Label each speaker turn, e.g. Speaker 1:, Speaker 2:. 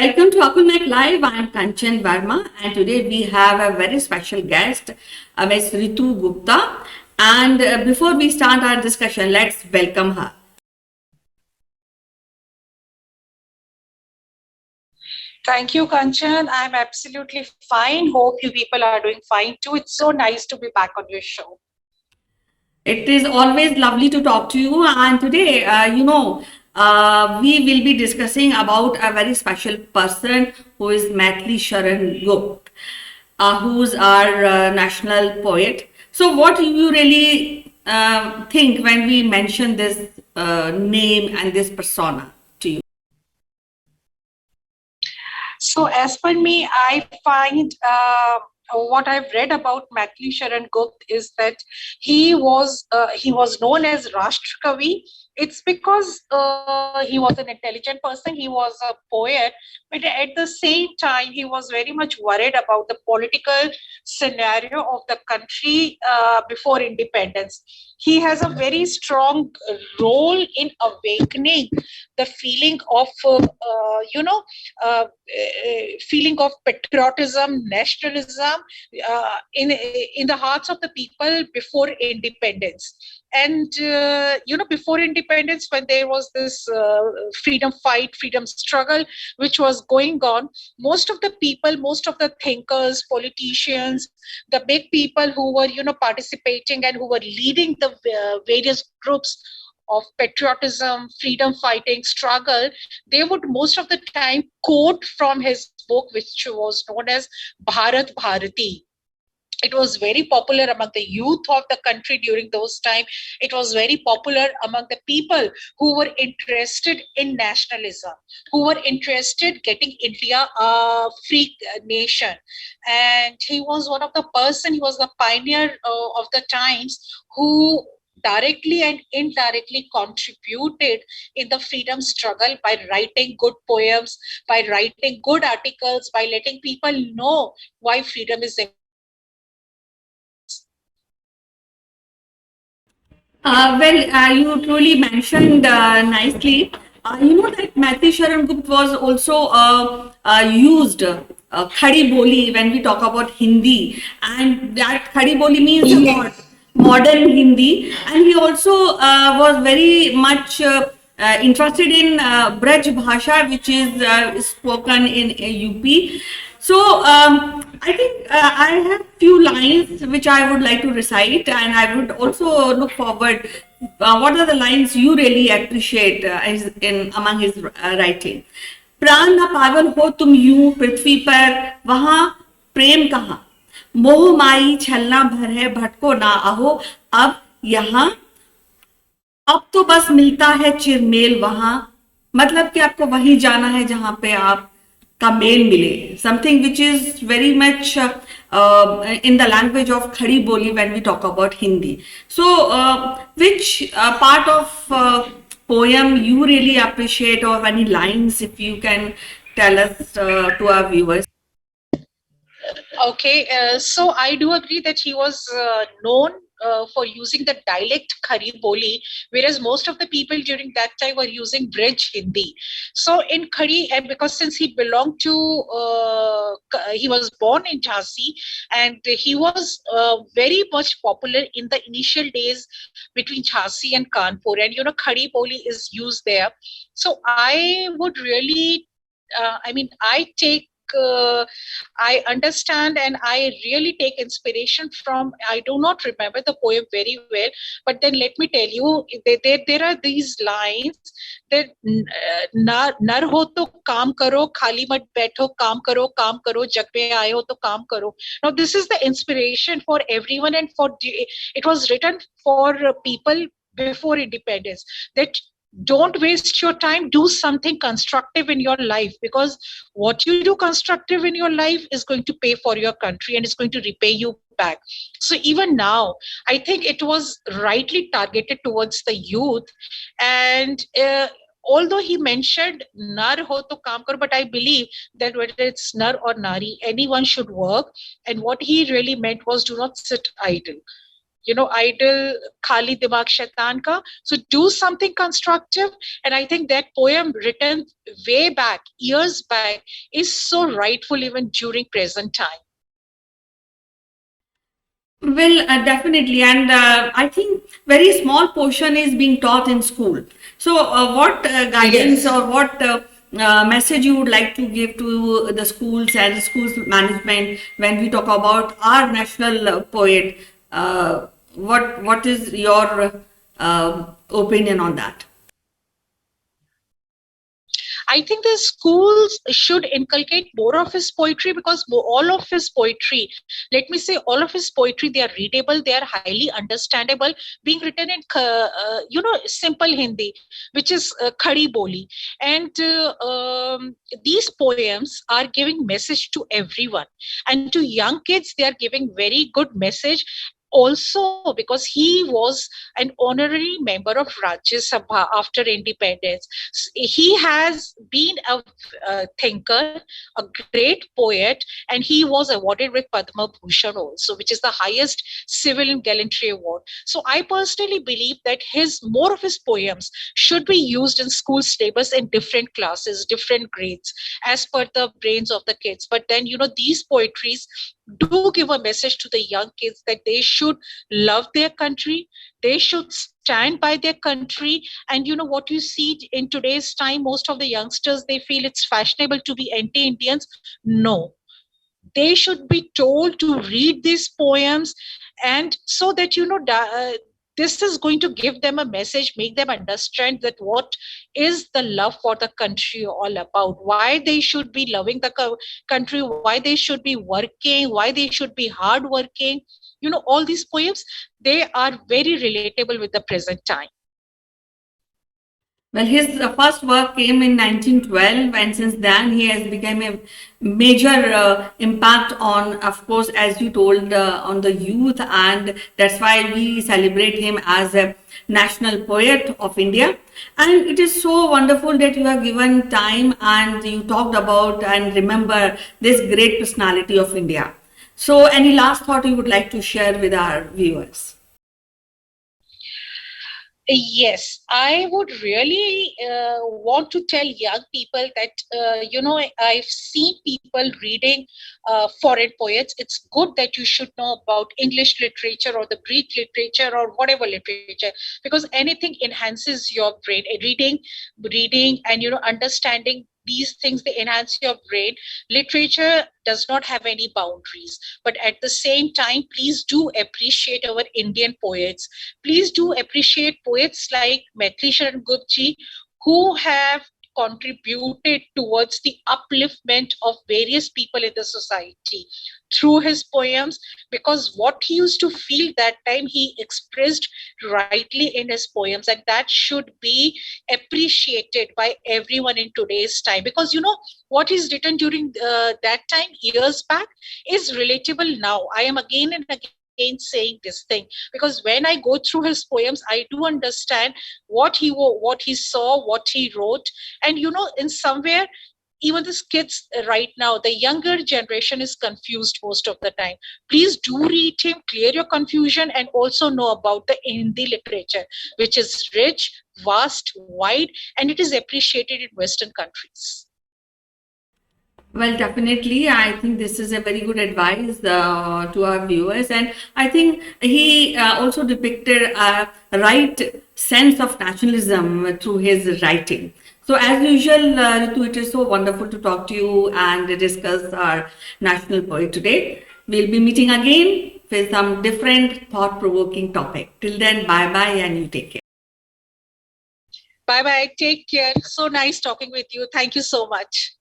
Speaker 1: Welcome to Akulmek Live. I am Kanchan Verma, and today we have a very special guest, Ms. Ritu Gupta. And before we start our discussion, let's welcome her.
Speaker 2: Thank you, Kanchan. I'm absolutely fine. Hope you people are doing fine too. It's so nice to be back on your show.
Speaker 1: It is always lovely to talk to you. And today, we will be discussing about a very special person who is Maithili Sharan Gupta, who's our national poet. So, what do you really think when we mention this name and this persona to you?
Speaker 2: So, as per me, I find what I've read about Maithili Sharan Gupta is that he was known as Rashtrakavi. It's because he was an intelligent person, he was a poet, but at the same time, he was very much worried about the political scenario of the country before independence. He has a very strong role in awakening the feeling of, feeling of patriotism, nationalism in the hearts of the people before independence. And before independence, when there was this freedom fight, freedom struggle which was going on, most of the people, most of the thinkers, politicians, the big people who were participating and who were leading the various groups of patriotism, freedom fighting struggle, they would most of the time quote from his book, which was known as Bharat Bharati. It was very popular among the youth of the country during those times. It was very popular among the people who were interested in nationalism, who were interested getting India a free nation. And he was one of the person, he was the pioneer of the times who directly and indirectly contributed in the freedom struggle by writing good poems, by writing good articles, by letting people know why freedom is important.
Speaker 1: You truly mentioned nicely. That Maithili Sharan Gupta was also used Khadi Boli when we talk about Hindi, and that Khadi Boli means modern Hindi, and he also was very much interested in Braj Bhasha, which is spoken in UP. So I think I have few lines which I would like to recite, and I would also look forward. What are the lines you really appreciate in among his writing? प्राण न पागल हो तुम यूं पृथ्वी पर वहां प्रेम कहाँ मोह माई छलना भर है भटको ना आहो अब यहाँ अब तो बस मिलता है चिरमेल वहां मतलब कि आपको वहीं जाना है जहां पे आप का मेल मिले something which is very much in the language of Khadi Boli when we talk about Hindi. So which part of poem you really appreciate or any lines if you can tell us to our viewers?
Speaker 2: Okay, so I do agree that he was known for using the dialect Khari Boli, whereas most of the people during that time were using Brij Hindi. So in Khari, and because since he belonged to, he was born in Jhansi, and he was very much popular in the initial days between Jhansi and Kanpur, and Khari Boli is used there. So I would really, I understand and I really take inspiration from, I do not remember the poem very well, but then let me tell you, there are these lines that nar ho to kaam karo, khali mat baitho, kaam karo, jag mein aaye ho to kaam karo. Now this is the inspiration for everyone and it was written for people before independence, that don't waste your time, do something constructive in your life, because what you do constructive in your life is going to pay for your country and it's going to repay you back. So even now I think it was rightly targeted towards the youth. And although he mentioned nar ho to kaam karo, but I believe that whether it's nar or nari, anyone should work, and what he really meant was do not sit idle. idle khali dimag shaitan ka. So do something constructive. And I think that poem written way back, years back, is so rightful even during present time.
Speaker 1: Well, definitely, and I think very small portion is being taught in school. So, what guidance
Speaker 2: Yes.
Speaker 1: or what message you would like to give to the schools and schools management when we talk about our national poet? What is your opinion on that?
Speaker 2: I think the schools should inculcate more of his poetry, because all of his poetry, let me say, all of his poetry, they are readable, they are highly understandable, being written in, simple Hindi, which is Khadi Boli. And these poems are giving message to everyone. And to young kids, they are giving very good message. Also, because he was an honorary member of Rajya Sabha after independence, he has been a thinker, a great poet, and he was awarded with Padma Bhushan also, which is the highest civilian gallantry award. So I personally believe that more of his poems should be used in school syllabus in different classes, different grades, as per the brains of the kids. But then, these poetries do give a message to the young kids that they should love their country, they should stand by their country. And what you see in today's time, most of the youngsters, they feel it's fashionable to be anti-Indians. No, they should be told to read these poems, and so that this is going to give them a message, make them understand that what is the love for the country all about, why they should be loving the country, why they should be working, why they should be hard working. All these poems, they are very relatable with the present time.
Speaker 1: Well, his first work came in 1912, and since then he has become a major impact on, of course, as you told, on the youth, and that's why we celebrate him as a national poet of India. And it is so wonderful that you have given time and you talked about and remember this great personality of India. So, any last thought you would like to share with our viewers?
Speaker 2: Yes, I would really want to tell young people that, I've seen people reading foreign poets. It's good that you should know about English literature or the Greek literature or whatever literature, because anything enhances your brain. Reading and, understanding these things, they enhance your brain. Literature does not have any boundaries. But at the same time, please do appreciate our Indian poets. Please do appreciate poets like Maitri Sharan Gupta, who have contributed towards the upliftment of various people in the society through his poems, because what he used to feel that time, he expressed rightly in his poems, and that should be appreciated by everyone in today's time, because what is written during that time, years back, is relatable now. I am again and again saying this thing, because when I go through his poems, I do understand what he saw, what he wrote. And in somewhere, even the kids right now, the younger generation is confused most of the time. Please do read him, clear your confusion, and also know about the Hindi literature, which is rich, vast, wide, and it is appreciated in Western countries.
Speaker 1: Well, definitely. I think this is a very good advice to our viewers, and I think he also depicted a right sense of nationalism through his writing. So, as usual, Ritu, it is so wonderful to talk to you and discuss our national poet today. We'll be meeting again with some different thought-provoking topic. Till then, bye bye, and you take care.
Speaker 2: Bye bye. Take care. So nice talking with you. Thank you so much.